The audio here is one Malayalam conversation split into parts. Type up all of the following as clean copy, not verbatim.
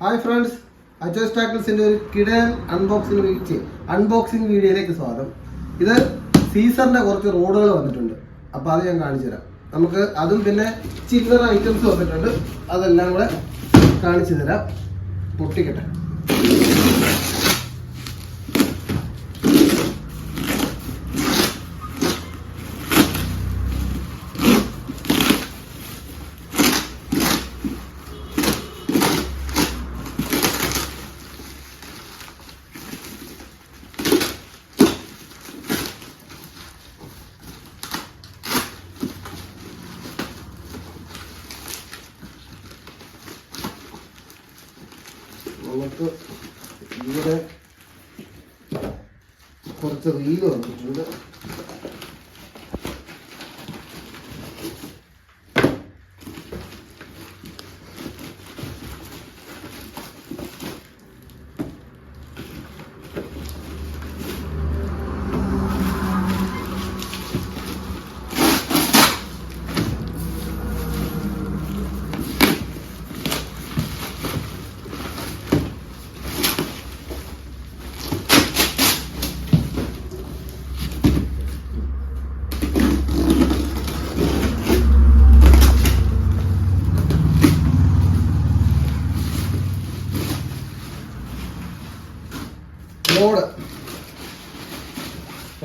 ഹായ് ഫ്രണ്ട്സ്, അജോസ് ടാക്കിൾസിൻ്റെ ഒരു കിടൻ അൺബോക്സിംഗ് വീഡിയോയിലേക്ക് സ്വാഗതം. ഇത് സീസറിൻ്റെ കുറച്ച് റോഡുകൾ വന്നിട്ടുണ്ട്, അപ്പോൾ അത് ഞാൻ കാണിച്ചു തരാം. നമുക്ക് അതും പിന്നെ ചില്ലറ ഐറ്റംസ് വന്നിട്ടുണ്ട്, അതെല്ലാം കൂടെ കാണിച്ചു തരാം. പൊട്ടിക്കട്ടെ. നമുക്ക് ഇവിടെ കുറച്ച് റീല് വന്നിട്ടുണ്ട്.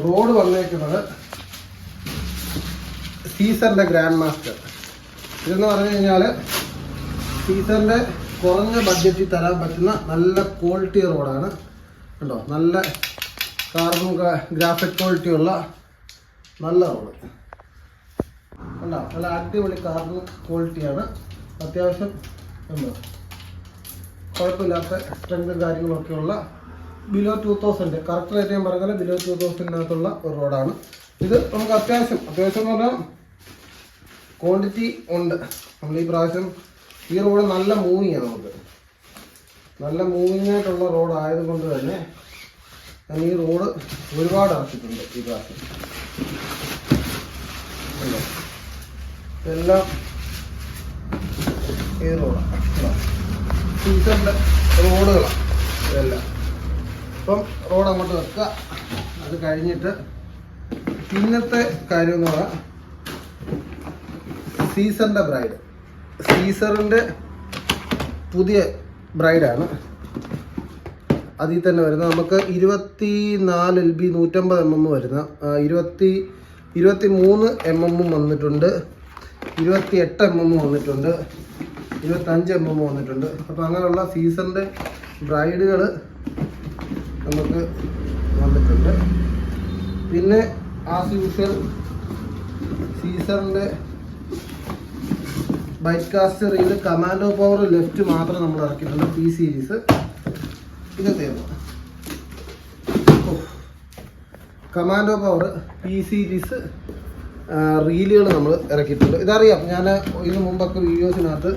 റോഡ് വന്നേക്കുന്നത് സീസറിൻ്റെ ഗ്രാൻഡ് മാസ്റ്റർ. ഇതെന്ന് പറഞ്ഞു കഴിഞ്ഞാൽ സീസറിൻ്റെ കുറഞ്ഞ ബഡ്ജറ്റിൽ തരാൻ പറ്റുന്ന നല്ല ക്വാളിറ്റി റോഡാണ്. കണ്ടോ, നല്ല കാർബൺ ഗ്രാഫിക് ക്വാളിറ്റി ഉള്ള നല്ല റോഡ് കണ്ടോ, നല്ല അടിപൊളി കാർബൺ ക്വാളിറ്റിയാണ്. അത്യാവശ്യം എന്തോ കുഴപ്പമില്ലാത്ത സ്ട്രെങ്തും കാര്യങ്ങളൊക്കെ ഉള്ള ബിലോ 2000 കറക്റ്റ് റേറ്റ് ഞാൻ പറഞ്ഞാൽ ബിലോ 2000-നകത്തുള്ള ഒരു റോഡാണ് ഇത്. നമുക്ക് അത്യാവശ്യം എന്ന് പറഞ്ഞാൽ ക്വാണ്ടിറ്റി ഉണ്ട്. നമ്മൾ ഈ പ്രാവശ്യം ഈ റോഡ് നല്ല മൂവിങ് ആണ്. നമുക്ക് നല്ല മൂവിങ് ആയിട്ടുള്ള റോഡ് ആയതുകൊണ്ട് തന്നെ ഞാൻ ഈ റോഡ് ഒരുപാട് ഇറക്കിയിട്ടുണ്ട് ഈ പ്രാവശ്യം. എല്ലാം ഈ റോഡാണ്, സീസറിൻ്റെ റോഡുകളാണ് ഇതെല്ലാം. അപ്പം റോഡ് അങ്ങോട്ട് വെക്കുക. അത് കഴിഞ്ഞിട്ട് പിന്നത്തെ കാര്യം എന്ന് പറഞ്ഞാൽ സീസറിൻ്റെ പുതിയ ബ്രൈഡാണ്. അതിൽ തന്നെ വരുന്ന നമുക്ക് 24 LB 150 mm വരുന്ന 23 mm വന്നിട്ടുണ്ട്, 28 mm വന്നിട്ടുണ്ട്, 25 mm വന്നിട്ടുണ്ട്. അപ്പോൾ അങ്ങനെയുള്ള സീസറിൻ്റെ ബ്രൈഡുകൾ നമുക്ക് വന്നിട്ടുണ്ട്. പിന്നെ ആസ് യൂഷ്വൽ സീസറിൻ്റെ ബൈക്ക് കാസ്റ്റർ ഇത് കമാൻഡോ പവർ ലെഫ്റ്റ് മാത്രം നമ്മൾ ഇറക്കിയിട്ടുണ്ട്. പി സീരീസ് ഇതെന്തായിരുന്നു കമാൻഡോ പവർ പി സീരീസ് റീലുകൾ നമ്മൾ ഇറക്കിയിട്ടുണ്ട്. ഇതറിയാം, ഞാൻ ഇതിനു മുമ്പൊക്കെ വീഡിയോസിനകത്ത്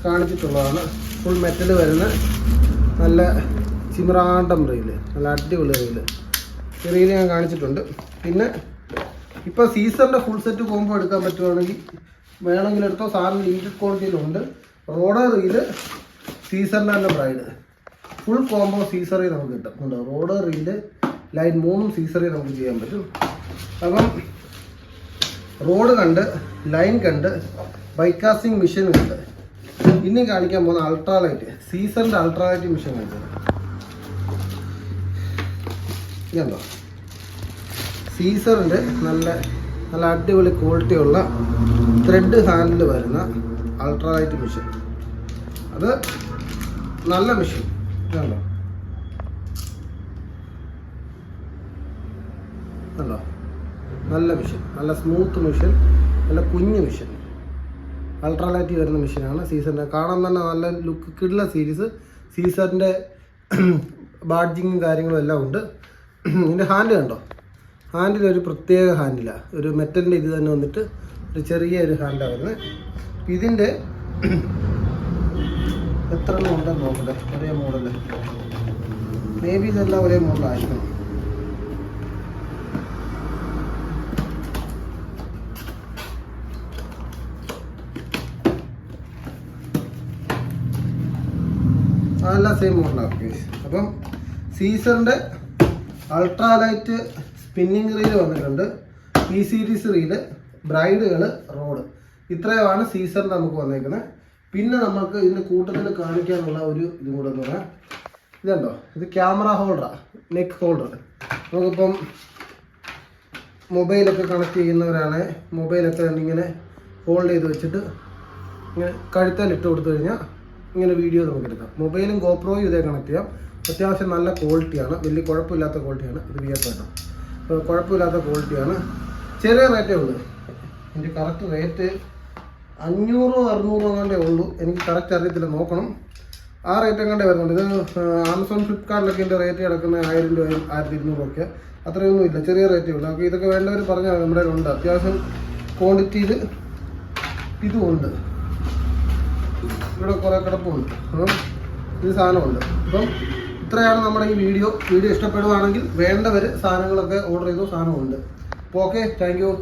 കാണിച്ചിട്ടുള്ളതാണ്. ഫുൾ മെറ്റൽ വരുന്ന നല്ല ചിമ്രാണ്ടം റീല്, നല്ല അടിപൊളി റീല്. ഈ റീല് ഞാൻ കാണിച്ചിട്ടുണ്ട്. പിന്നെ ഇപ്പോൾ സീസറിൻ്റെ ഫുൾ സെറ്റ് കോംബോ എടുക്കാൻ പറ്റുവാണെങ്കിൽ വേണമെങ്കിൽ എടുത്തോ. സാറിന് ലിമിറ്റഡ് ക്വാളിറ്റിയിലുണ്ട്. റോഡ് റീല് സീസറിൻ്റെ തന്നെ ബ്രൈഡ് ഫുൾ കോംബോ സീസറിൽ നമുക്ക് കിട്ടും. ഉണ്ടോ, റോഡ് റീല് ലൈൻ 3 സീസറിൽ നമുക്ക് ചെയ്യാൻ പറ്റും. അപ്പം റോഡ് കണ്ട്, ലൈൻ കണ്ട്, ബൈക്കാസ്റ്റിംഗ് മെഷീൻ കണ്ട്, ഇനി കാണിക്കാൻ പോകുന്ന അൾട്രാലൈറ്റ് സീസറിൻ്റെ അൾട്രാലൈറ്റ് മെഷീൻ കാണിച്ചത്. ഇതുണ്ടോ, സീസറിൻ്റെ നല്ല അടിപൊളി ക്വാളിറ്റി ഉള്ള ത്രെഡ് ഹാൻഡിൽ വരുന്ന അൾട്രാലൈറ്റ് മെഷീൻ. അത് നല്ല മെഷീൻ. ഇതുണ്ടോ, കണ്ടോ, നല്ല മെഷീൻ, നല്ല സ്മൂത്ത് മെഷീൻ, നല്ല കുഞ്ഞു മെഷീൻ, അൾട്രാലൈറ്റ് വരുന്ന മെഷീനാണ്. സീസറിൻ്റെ കാണാൻ തന്നെ നല്ല ലുക്ക് കിട്ടുള്ള സീരീസ്. സീസറിൻ്റെ ബാഡ്ജിങ്ങും കാര്യങ്ങളും എല്ലാം ഉണ്ട്. ഇതിൻ്റെ ഹാൻഡ് കണ്ടോ, ഹാൻഡിലൊരു പ്രത്യേക ഹാൻഡിലാണ്, ഒരു മെറ്റലിൻ്റെ ഇത് തന്നെ വന്നിട്ട് ഒരു ചെറിയൊരു ഹാൻഡാണ് വരുന്നത്. ഇതിൻ്റെ എത്ര ഉണ്ടെന്ന് നോക്കട്ടെ. ഒരേ മോഡല്, മേ ബി ഇതെല്ലാം ഒരേ മോഡലായിരിക്കണം. സെയിം മോഡലാണ് ഗൈസ്. അപ്പം സീസറിൻ്റെ അൾട്രാലൈറ്റ് സ്പിന്നിങ് റീല് വന്നിട്ടുണ്ട്, PCTC റീല്, ബ്രൈഡുകൾ, റോഡ്. ഇത്രയുമാണ് സീസറിന് നമുക്ക് വന്നേക്കുന്നത്. പിന്നെ നമുക്ക് ഇതിൻ്റെ കൂട്ടത്തിൽ കാണിക്കാനുള്ള ഒരു ഇതും കൂടെ എന്ന് പറയാം. ഇതുണ്ടോ, ഇത് ക്യാമറ ഹോൾഡറാണ്, നെക്ക് ഹോൾഡർ. നമുക്കിപ്പം മൊബൈലൊക്കെ കണക്ട് ചെയ്യുന്നവരാണ്, മൊബൈലൊക്കെ ഇങ്ങനെ ഹോൾഡ് ചെയ്ത് വെച്ചിട്ട് ഇങ്ങനെ കഴുത്താലിട്ട് കൊടുത്തു കഴിഞ്ഞാൽ ഇങ്ങനെ വീഡിയോ നമുക്ക് എടുക്കാം. മൊബൈലും ഗോപ്രോയും ഇതേ കണക്ട് ചെയ്യാം. അത്യാവശ്യം നല്ല ക്വാളിറ്റിയാണ്, വലിയ കുഴപ്പമില്ലാത്ത ക്വാളിറ്റിയാണ്. ഇത് വിയർപ്പായിട്ടോ, കുഴപ്പമില്ലാത്ത ക്വാളിറ്റിയാണ്. ചെറിയ റേറ്റേ ഉള്ളൂ. എൻ്റെ കറക്റ്റ് റേറ്റ് 500-600 എങ്ങാണ്ടേ ഉള്ളൂ. എനിക്ക് കറക്റ്റ് അറിയത്തില്ല, നോക്കണം. ആ റേറ്റ് എങ്ങാണ്ടേ വരുന്നുണ്ട്. ഇത് ആമസോൺ, ഫ്ലിപ്കാർട്ടിലൊക്കെ എൻ്റെ റേറ്റ് കിടക്കുന്ന 1000 രൂപയും 1200 ഒക്കെ. അത്രയൊന്നും ഇല്ല, ചെറിയ റേറ്റേ ഉള്ളൂ. അപ്പോൾ ഇതൊക്കെ വേണ്ടവർ പറഞ്ഞാൽ നമ്മുടെ ഉണ്ട്. അത്യാവശ്യം ക്വാണ്ടിറ്റിയിൽ ഇതുമുണ്ട്. ഇവിടെ കുറേ കിടപ്പുണ്ട്. അപ്പം ഇത് സാധനമുണ്ട്. അപ്പം ഇത്രയാണ് നമ്മുടെ ഈ വീഡിയോ. വീഡിയോ ഇഷ്ടപ്പെടുകയാണെങ്കിൽ വേണ്ടവർ സാധനങ്ങളൊക്കെ ഓർഡർ ചെയ്തു, സാധനമുണ്ട്. അപ്പോൾ ഓക്കെ, താങ്ക് യു.